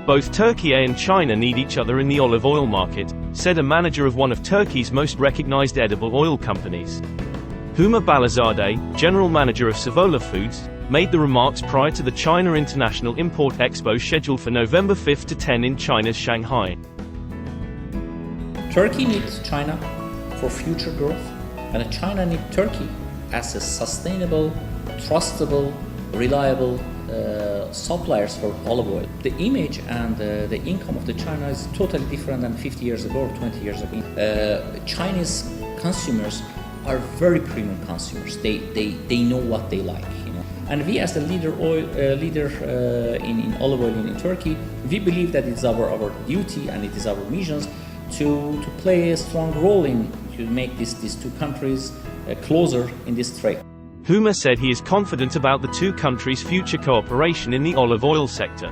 Both Turkey and China need each other in the olive oil market, said a manager of one of Turkey's most recognized edible oil companies. Huma Balazade, general manager of Savola Foods, made the remarks prior to the China International Import Expo scheduled for November 5 to 10 in China's Shanghai. Turkey needs China for future growth, and China needs Turkey as a sustainable, trustable, reliable suppliers for olive oil. The image and the income of the China is totally different than 50 years ago or 20 years ago. Chinese consumers are very premium consumers. They know what they like, you know. And we, as the leader in olive oil in Turkey, we believe that it's our duty and it is our mission to play a strong role in to make these two countries closer in this trade. Huma said he is confident about the two countries' future cooperation in the olive oil sector.